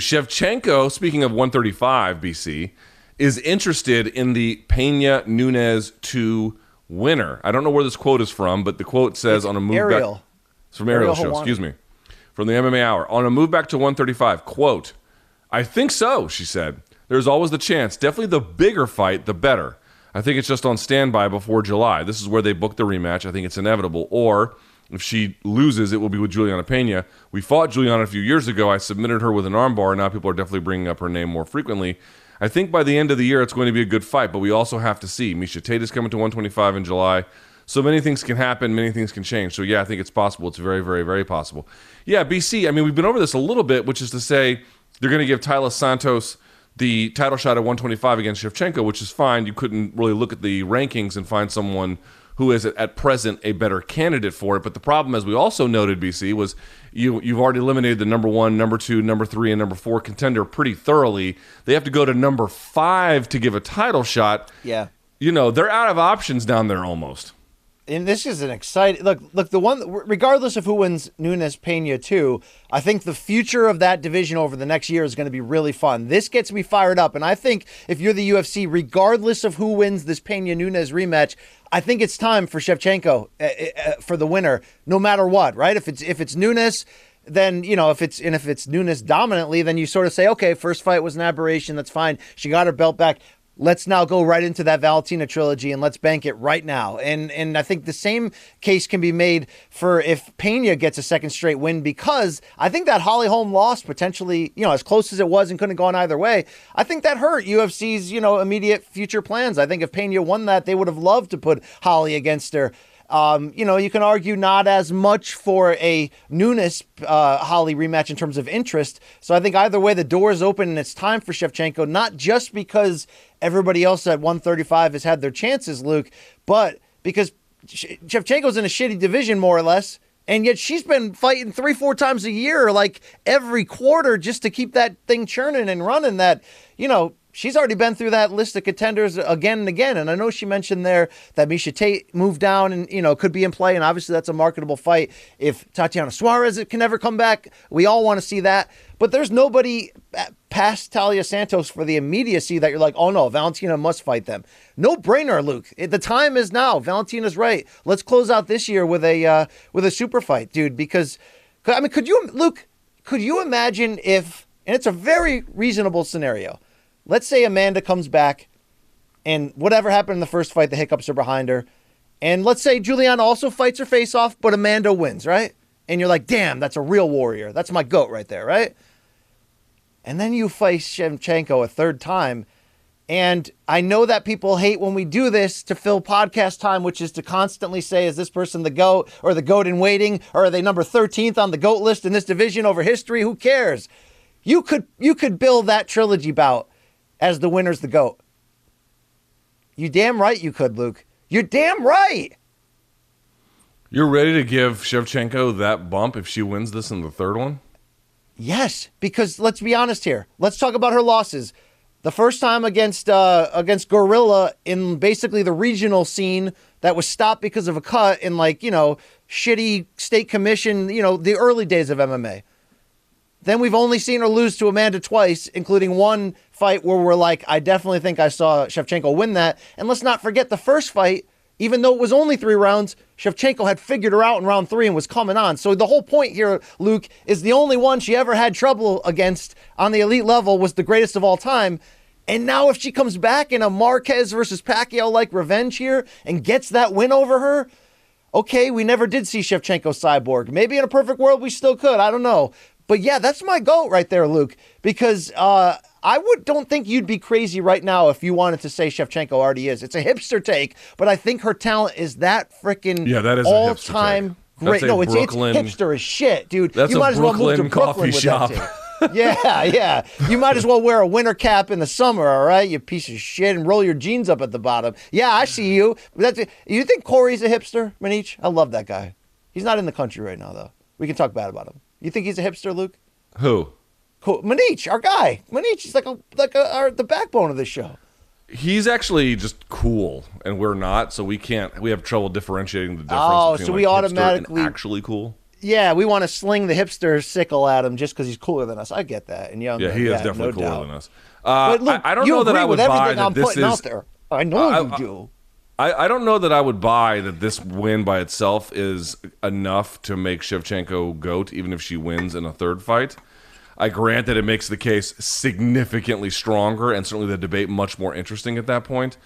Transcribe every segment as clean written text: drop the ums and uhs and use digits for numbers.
Shevchenko, speaking of 135, BC, is interested in the Pena Nunes 2 winner. I don't know where this quote is from, but the quote says on a move Ariel. back. It's from Ariel Show, Hawani. excuse me. From the MMA Hour. On a move back to 135, quote, I think so, she said. There's always the chance. Definitely the bigger fight, the better. I think it's just on standby before July. This is where they booked the rematch. I think it's inevitable. Or if she loses, it will be with Juliana Pena. We fought Juliana a few years ago. I submitted her with an armbar. Now people are definitely bringing up her name more frequently. I think by the end of the year, it's going to be a good fight, but we also have to see. Miesha Tate is coming to 125 in July. So many things can happen. Many things can change. So, yeah, I think it's possible. It's very, very, very possible. Yeah, BC, I mean, we've been over this a little bit, which is to say they're going to give Taila Santos the title shot at 125 against Shevchenko, which is fine. You couldn't really look at the rankings and find someone who is at present a better candidate for it. But the problem, as we also noted, BC, was you've already eliminated the number 1, number 2, number 3, and number 4 contender pretty thoroughly. They have to go to number 5 to give a title shot. Yeah. You know, they're out of options down there almost. And this is an exciting look. The one, regardless of who wins Nunes Pena 2, I think the future of that division over the next year is going to be really fun. This gets me fired up, and I think if you're the UFC, regardless of who wins this Pena Nunes rematch, I think it's time for Shevchenko for the winner, no matter what. Right? If it's Nunes, then if it's Nunes dominantly, then you sort of say, okay, first fight was an aberration. That's fine. She got her belt back. Let's now go right into that Valentina trilogy and let's bank it right now. And I think the same case can be made for if Pena gets a second straight win, because I think that Holly Holm loss potentially, as close as it was and couldn't have gone either way, I think that hurt UFC's, immediate future plans. I think if Pena won that, they would have loved to put Holly against her. You can argue not as much for a Nunes Holly rematch in terms of interest. So I think either way, the door is open and it's time for Shevchenko, not just because everybody else at 135 has had their chances, Luke, but because Shevchenko's in a shitty division, more or less. And yet she's been fighting 3-4 times a year, like every quarter, just to keep that thing churning and running. That, she's already been through that list of contenders again and again. And I know she mentioned there that Miesha Tate moved down and, could be in play. And obviously that's a marketable fight. If Tatiana Suarez can never come back, we all want to see that. But there's nobody past Taila Santos for the immediacy that you're like, oh no, Valentina must fight them. No brainer, Luke. The time is now. Valentina's right. Let's close out this year with a super fight, dude. Because, I mean, could you imagine if, and it's a very reasonable scenario, let's say Amanda comes back and whatever happened in the first fight, the hiccups are behind her. And let's say Juliana also fights her face off, but Amanda wins, right? And you're like, damn, that's a real warrior. That's my GOAT right there, right? And then you face Shevchenko a third time. And I know that people hate when we do this to fill podcast time, which is to constantly say, is this person the GOAT or the GOAT in waiting? Or are they number 13th on the GOAT list in this division over history? Who cares? You could build that trilogy bout as the winner's the GOAT. You damn right you could, Luke. You're damn right. You're ready to give Shevchenko that bump if she wins this in the third one? Yes, because let's be honest here. Let's talk about her losses. The first time against Gorilla in basically the regional scene that was stopped because of a cut in shitty state commission, the early days of MMA. Then we've only seen her lose to Amanda twice, including one fight where we're like, I definitely think I saw Shevchenko win that. And let's not forget the first fight, even though it was only 3 rounds, Shevchenko had figured her out in round 3 and was coming on. So the whole point here, Luke, is the only one she ever had trouble against on the elite level was the greatest of all time. And now if she comes back in a Marquez versus Pacquiao-like revenge here and gets that win over her, okay, we never did see Shevchenko cyborg. Maybe in a perfect world we still could. I don't know. But yeah, that's my GOAT right there, Luke, because don't think you'd be crazy right now if you wanted to say Shevchenko already is. It's a hipster take, but I think her talent is that freaking all-time great. No, it's hipster as shit, dude. That's you might a as well move to Brooklyn coffee Brooklyn with shop. that take. Yeah. You might as well wear a winter cap in the summer, all right, you piece of shit, and roll your jeans up at the bottom. Yeah, I see you. You think Corey's a hipster, Manich? I love that guy. He's not in the country right now, though. We can talk bad about him. You think he's a hipster, Luke? Who? Cool. Manich, our guy. Manich is the backbone of this show. He's actually just cool, and we're not, so we have trouble differentiating the difference between so we hipster automatically and actually cool. Yeah, we want to sling the hipster sickle at him just because he's cooler than us. I get that. And younger. Yeah, he is definitely no cooler doubt. than us. But look, I don't you know that agree I would with buy everything that I'm this putting is. out there. I know you do. I don't know that I would buy that this win by itself is enough to make Shevchenko GOAT, even if she wins in a third fight. I grant that it makes the case significantly stronger and certainly the debate much more interesting at that point.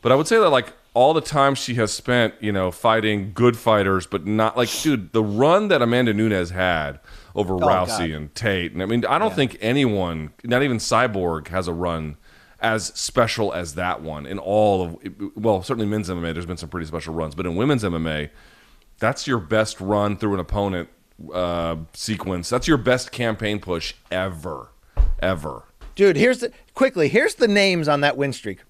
But I would say that, like, all the time she has spent, fighting good fighters, but not like, dude, the run that Amanda Nunes had over Rousey God. and Tate. And I mean, I don't think anyone, not even Cyborg, has a run as special as that one in all of, well, certainly men's MMA, there's been some pretty special runs, but in women's MMA, that's your best run through an opponent sequence. That's your best campaign push ever. Dude, here's the names on that win streak.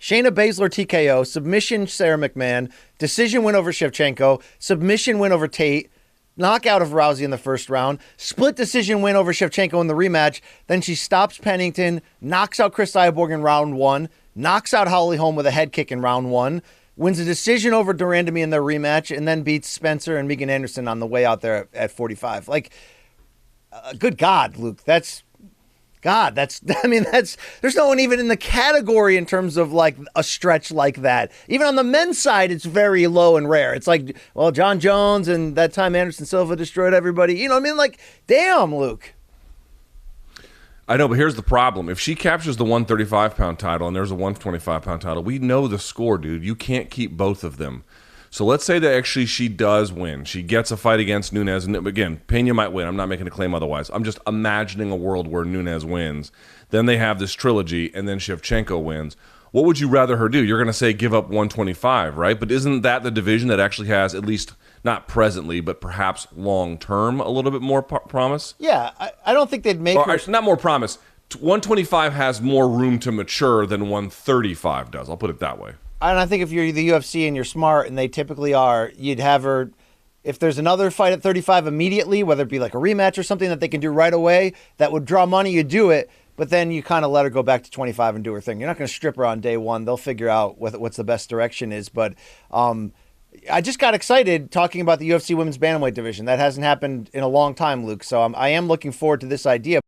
Shayna Baszler TKO, submission Sarah McMahon, decision win over Shevchenko, submission win over Tate, knockout of Rousey in the first round, split decision win over Shevchenko in the rematch. Then she stops Pennington, knocks out Chris Cyborg in round 1, knocks out Holly Holm with a head kick in round 1, wins a decision over Durandamy in their rematch, and then beats Spencer and Megan Anderson on the way out there at 45. Like, good God, Luke, there's no one even in the category in terms of like a stretch like that. Even on the men's side, it's very low and rare. It's like, well, John Jones and that time Anderson Silva destroyed everybody. You know what I mean? Like, damn, Luke. I know, but here's the problem. If she captures the 135-pound title and there's a 125-pound title, we know the score, dude. You can't keep both of them. So let's say that actually she does win. She gets a fight against Nunes. And again, Pena might win. I'm not making a claim otherwise. I'm just imagining a world where Nunes wins. Then they have this trilogy, and then Shevchenko wins. What would you rather her do? You're going to say give up 125, right? But isn't that the division that actually has, at least not presently, but perhaps long-term, a little bit more promise? Yeah, I don't think they'd make her... Not more promise. 125 has more room to mature than 135 does. I'll put it that way. And I think if you're the UFC and you're smart, and they typically are, you'd have her, if there's another fight at 35 immediately, whether it be like a rematch or something that they can do right away, that would draw money, you do it, but then you kind of let her go back to 25 and do her thing. You're not going to strip her on day one. They'll figure out what's the best direction is. But I just got excited talking about the UFC women's bantamweight division. That hasn't happened in a long time, Luke. So I am looking forward to this idea.